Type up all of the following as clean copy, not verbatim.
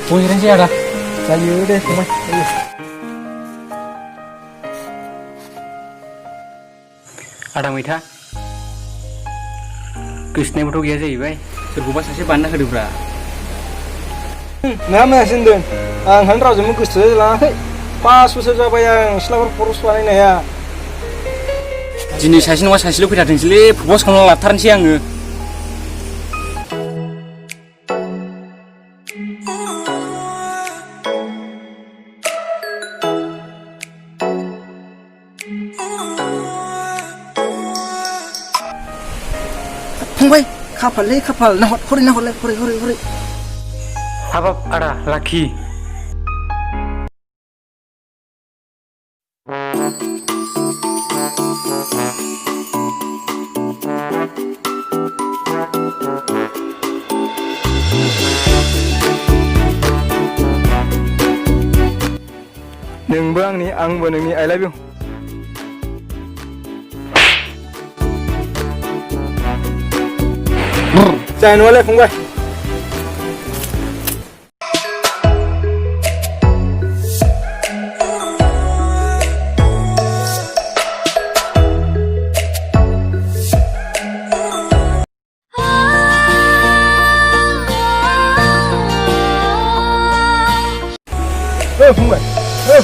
Posisi ada. Saya deh, teman. Ada मैथा कृष्णबोथ' गैया जाहैबाय सोरखौबा सासे बानायना होदोब्रा मा मायासिन दोन आंहानो रावजोंबो गोसो लाङाखै 5 बोसोर जाबाय आं सिख्लाफोर खरस बानायनाया दिनै सासे नङा सासेल' फैथारथोंसैलै प्रप'ज खालामना लाथारनोसै आङो फंबाय खाफाललै खाफाल नाहरलाय हरै हाबाब आदा लाखि नोंबो आंनि आंबो नोंनि I love you जानाय नङालै फंबाय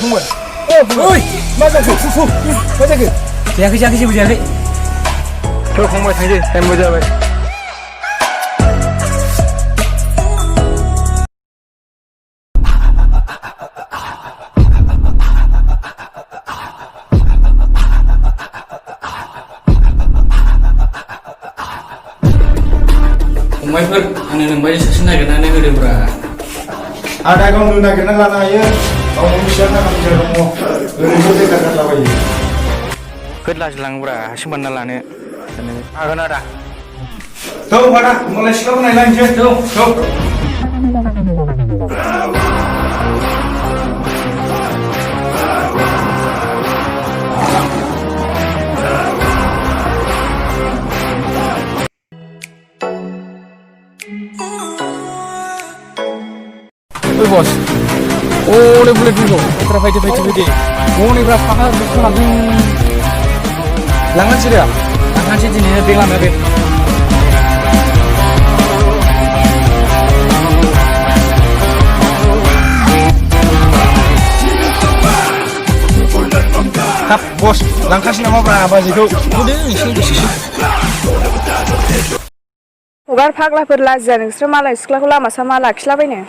फंबाय ओइ मा जाखो मा जाखो जायाखै जेबो जायाखै थ' फंबाय थांसै टाइमबो जाबाय फंबायफोर आंनो नोंबायदि सासे नागिरनानै होदोब्रा आदा गावनो नागिरना लानो हायो गावनि फिसा थाखा फैसा दङ ओरैनो बेकार गारलाबायो होद लाजिलाङोब्रा हारसिं बानायना लानो हागोन आदा थौ आदा होमबालाय सिख्लाखौ नायलायनोसै थौ Oi bos, oleh boleh dulu. Kita fight. Oh ni berapa kali kita langsung langan sih dia. Langan sih jenisnya bilang apa? Hap bos, langkah sih nama berapa sih tuh? Udah isi. Ugar फाग्लाफोर लाजिया नोंसोर मालाय सिख्लाखौ लामा सामा लाखिलाबायनो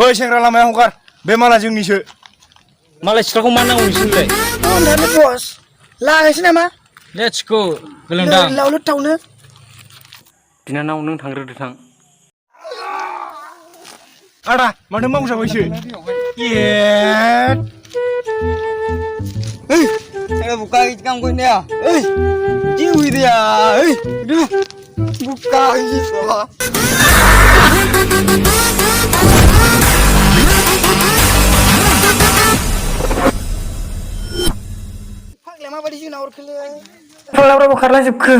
Oi सेंग्रा लामायाव हगार बे माला जोंनिसो Malah silakan mana usulnya? Oh dari bos लागायसै नामा Let's go gelendang लावलो थावनो Dinanau nang थांग्रोदो थां आदा मानो मावजाबायसो ये ओइ saya buka itu kamu ini ya jiwi dia buka itu माबायदि जुनार खेले फाग्लाफ्राबो खारलांजोबखो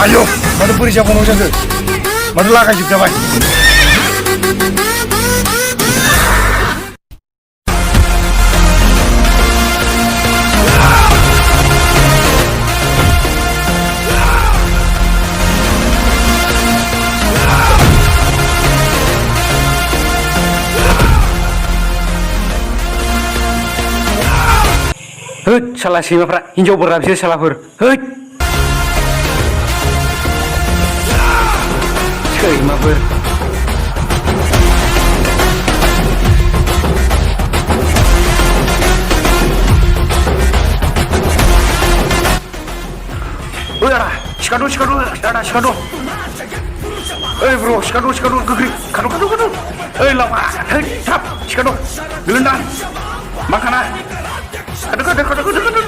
Ayo, mana beri siapa mau jaga? Mana lakai juga baik. होद साला सैमाफ्रा हिनजावफोरा बिसोर सालाफोर होद सैमाफोर ओइ आदा सिखा दं आदा सिखा दं ओइ ब्र सिखा दं गोख्रै खारु ओइ लामा होद थाब सिखा दं गोलैना मा खाना खारु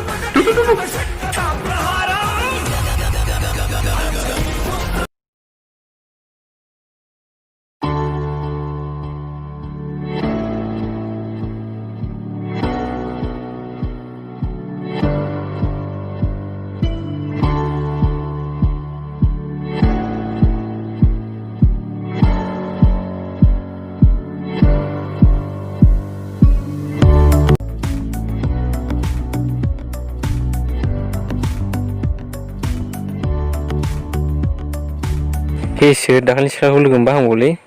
Hesir dakhli sikhakau logo mbah boleh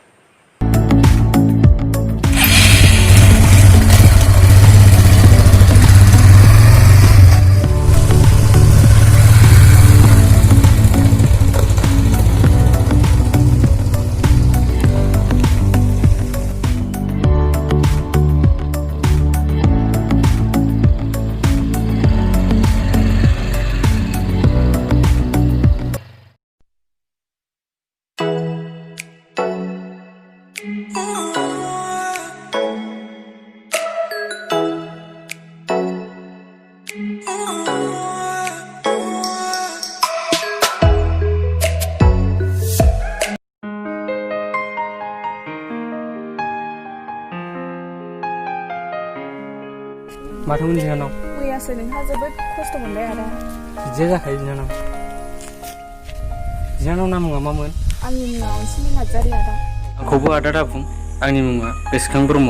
माथोमोन बिनानाव मैयासो नोंहा जोबोद खस्थ' मोनबाय आदा बिदिया जाखायो बिनानाव नामुङा मामोन आंनि मुङा अनसुलि नार्जारि आदा आंखौबो आदा दाबुं आंनि मुङा गोसोखां ब्रह्म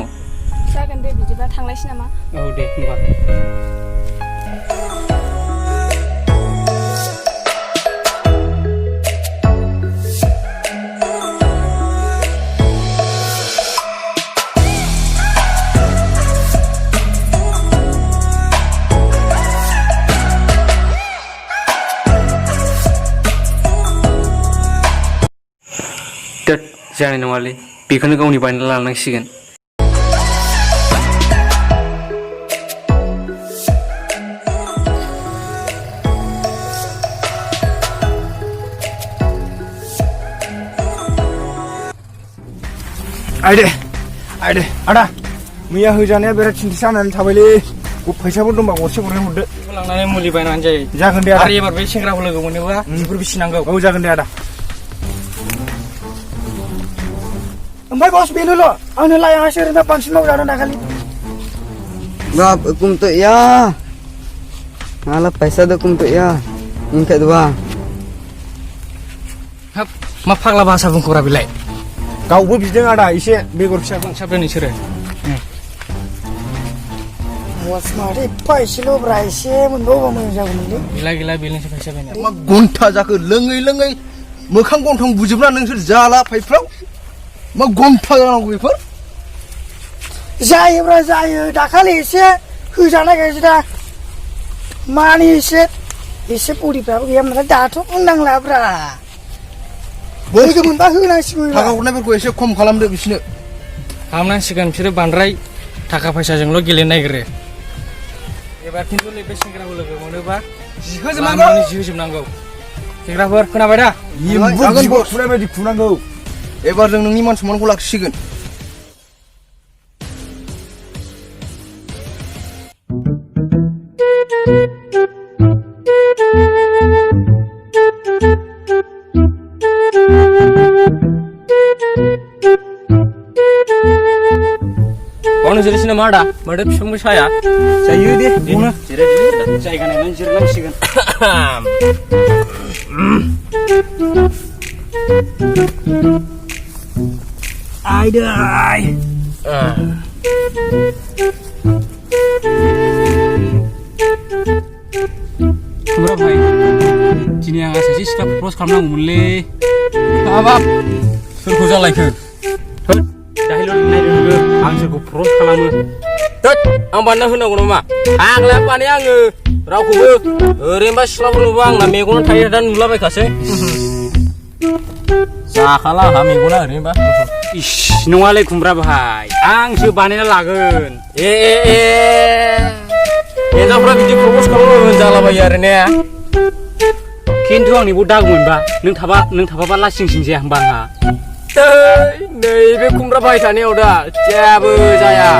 जागोन दे बिदिबा थांलायसै नामा औ दे होमबा जानाय नङालै बेखौनो गावनि बानायना लानांसिगोन आइदे आदा मैया होजानाया बिराद सिन्था जानानै थाबायलै फैसाबो दंबा गरसे गरनै हरदो लांनानै मुलि बायनानै जायो जागोन दे आदा आरो एबार बे सेंग्राखौ लोगो मोनोबा बेफोर बेसे नांगौ औ जागोन दे आदा ओमफ्राय बस बेनोल' आंनो लायासै ओरैनो बांसिन मावजादों दाखालि Bab, hukum tu ya. Alah paisa tu hukum tu ya. Ingkat dua. हाब मा फाग्ला भाषा बुंखोब्रा बिलाय गावबो बिदों आदा एसे बेगर फिसा साबदों नोंसोरो बस माथो एफा एसेल' ब्रा एसे मोनबावबा मोजां जागौमोनलै गैला बेलनिसो फैसा बायनाय मा घन्टा जाखो लोङै मोखां गन्थं बुजोबना नोंसोर जाला पाइपफ्राव मा घन्टा जानांगौ बेफोर जायोब्रा जायो दाखालि एसे होजानाय गायसै दा मानि एसे बडिफ्राबो गैया नालाय दाथ' बुंनांलाब्रा लोगो मोनबा होनांसिगौ थाखा हरनायफोरखौ एसे खम खालामदो बिसोरनो खालामनांसिगोन बिसोरो बांद्राय थाखा फैसाजोंल' गेलेनो नागिरो एबार खिन्थु बे सेंग्राखौ लोगो मोनोबा जिहोजोबनांगौ सेंग्राफोर खोनाबाय दा खुनाय बायदि खुनांगौ एबार जों नोंनि मान सनमानखौ लाखिसिगोन बावनो जिरायसै नामा आदा माथो बिफांबो साया जायो दे बुंनो जायगा नायनानै जिरायनांसिगोन आयदै खुमब्रा भाई दिनै आंहा सासे सिख्ला प्रप'ज खालामनांगौमोनलै हाबाब सोरखौ जालायखो दाहायल' नायदो नोङो आं सोरखौ प्रप'ज खालामो Tet, ang banda hunang kuno ma. Agla pani ang rauku. Remba selalu nubang na megunan thai dan nula bai kase. Sakala ha meguna remba. Ish, nongale kumra bahai. Ang sih banena lagen. Enda pura biji propose kamu jala bayar ne ya. Kintu ang nibu dag munba. Neng thaba bala sing sing je hambang ha. Neibe kumra bai tani udah jebu jaya.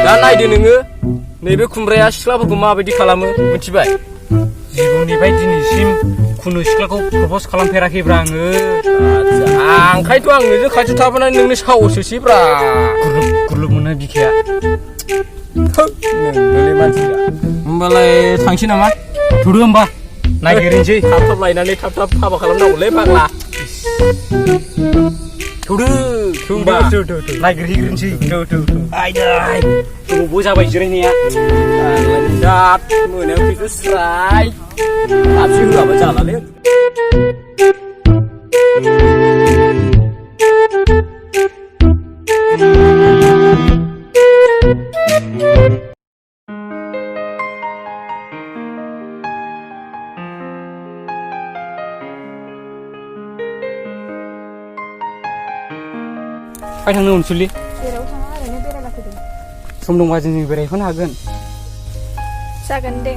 Dan naide nोङो neibe kumraya siख्लाफोरखौ माबायदि खालामो मिथिबाय? जिबौनिफ्राय दिनैसिम खुनु सिख्लाखौ प्रप'ज खालामफेराखैब्रा आङो। ओंखायनोथ' आं नोंजों खाथियाव थाफानानै नोंनो साहसोसैब्रा। गुरलुब गुरलुब मोनो बिखाया। नोंनोलाय मानसि दा। होमबालाय थांसै नामा? थुदो होमबा नागिरनोसै। थाब थाब लायनानै थाब थाब हाबा खालामनांगौलै फाग्ला। थुदो होमबा नागिरहैग्रोनोसै। आयदाय गोबावबो जाबाय जिरायनाया। दाद मोनायाव फैखो स्राय थाबसो होआबा जालालै। फाय थांनो अनसुलि जेराव थाङा ओरैनो बेरायला फैदों। सम दंबा जों बेरायहैनो हागोन। जागोन दे।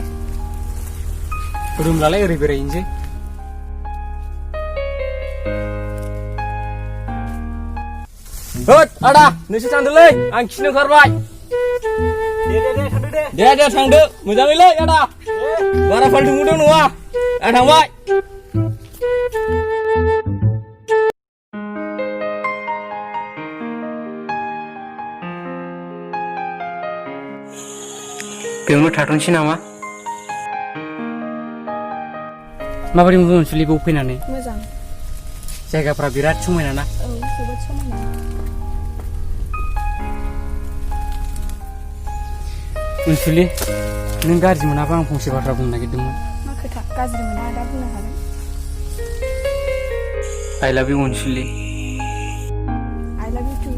रुमलालाय ओरै बेरायहैनोसै। होद आदा नोंसोर थांदोलै आं खिनो ओंखारबाय। दे थांदो मोजाङैलै आदा। बारा फाल्थु नुदों नङा आं थांबाय। बेयावनो थाथ'नोसै नामा? माबोरै मोनो अनसुलि बेयाव फैनानै? मोजां। जायगाफ्रा बिराद समायना ना? औ जोबोद समायना। अनसुलि नों गाज्रि मोनाबा आं फंसे बाथ्रा बुंनो नागिरदोंमोन। मा खोथा? गाज्रि मोना दा बुंनो हागोन। आइ लाभ U Ansuli. I love you too.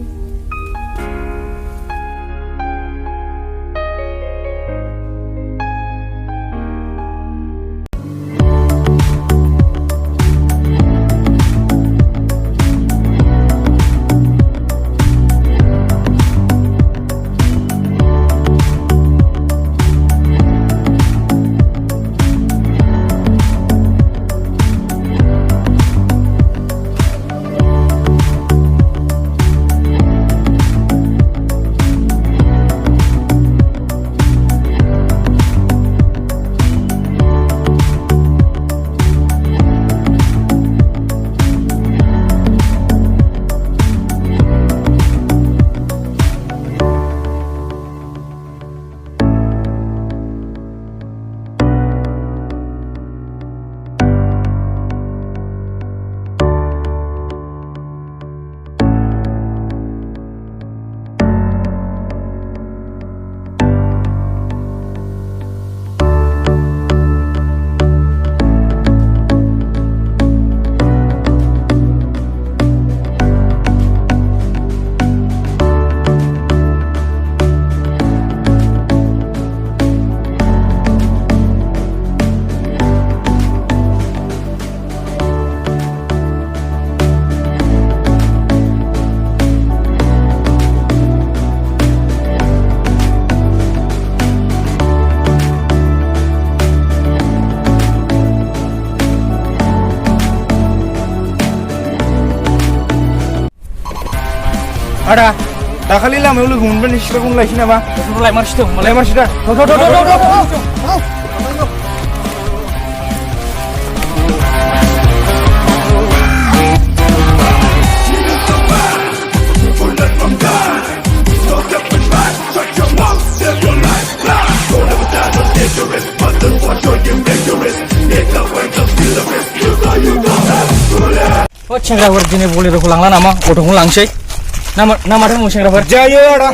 आदा दाखालि लामायाव लोगो मोनबा नों सिख्लाखौनो लायसै नामा? लायमारसै दं लायमारसै दा। सेंग्राफोर दिनै बलेर'खौ लांला नामा? अट'खौनो लांसै ना माथो बुङो सेंग्राफोर? जायो आदा।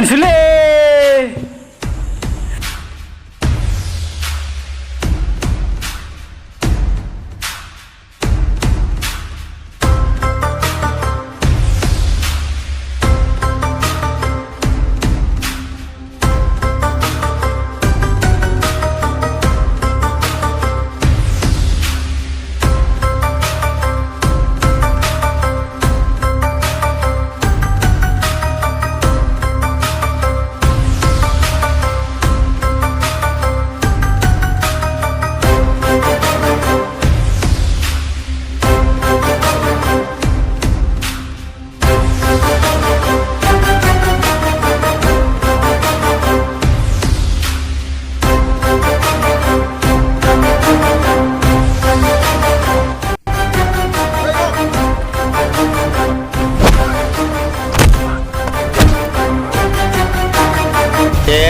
Isle.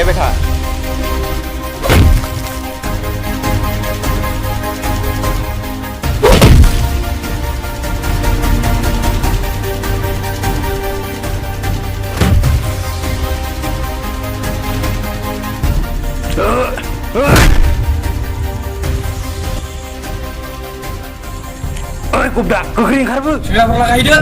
Beta. Kubda, kekering harbu. Sudah pernah ide.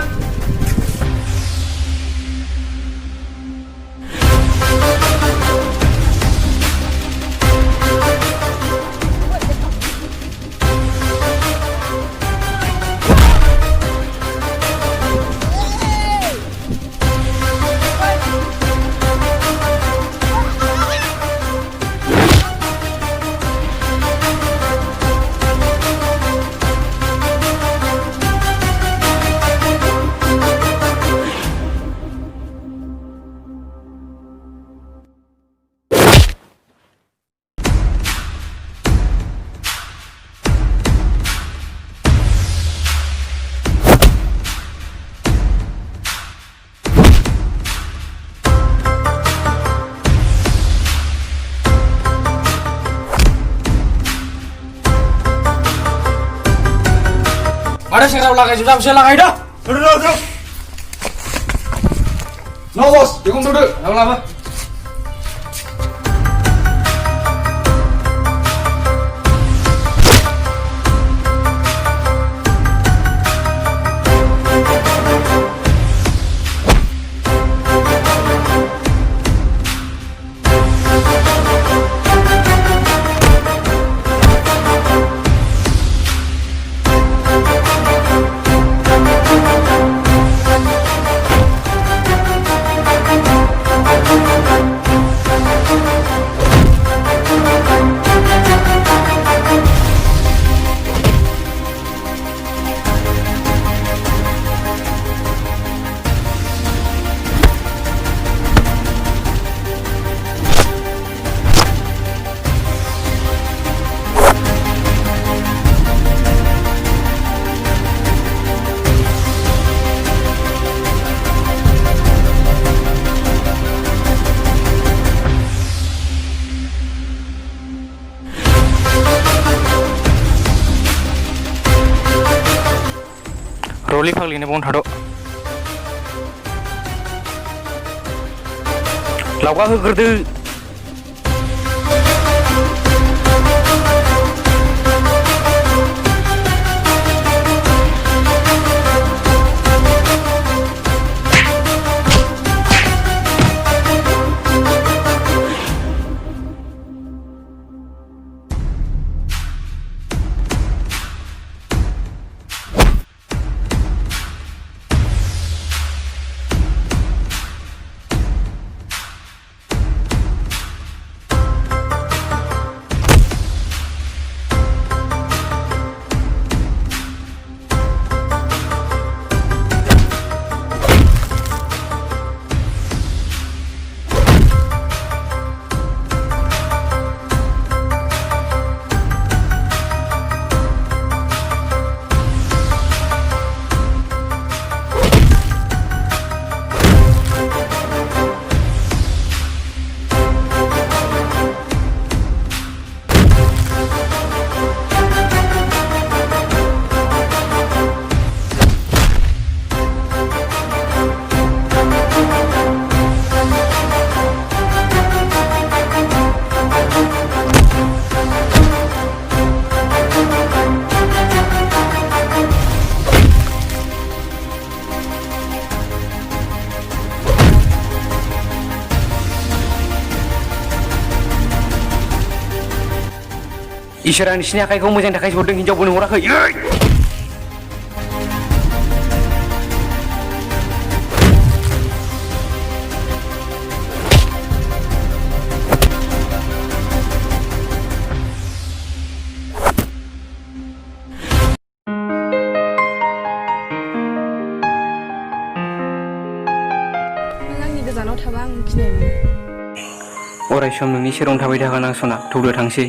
Ada sekarang lakai sudah bisa lakai dah. Duduk. No bos, jangan duduk. Lama-lama. Roli pagli ne bon thado. Lauka hugurdu. इसोरा नोंसिनि आखाइखौ मोजांनि थाखायसो हरदों हिनजावबो हराखै नों आंनि गोजानाव थाबा आं गिनाय मोनो अराय सम नोंनि सेरावनो थाबाय थागोन आं सना थौदो थांसै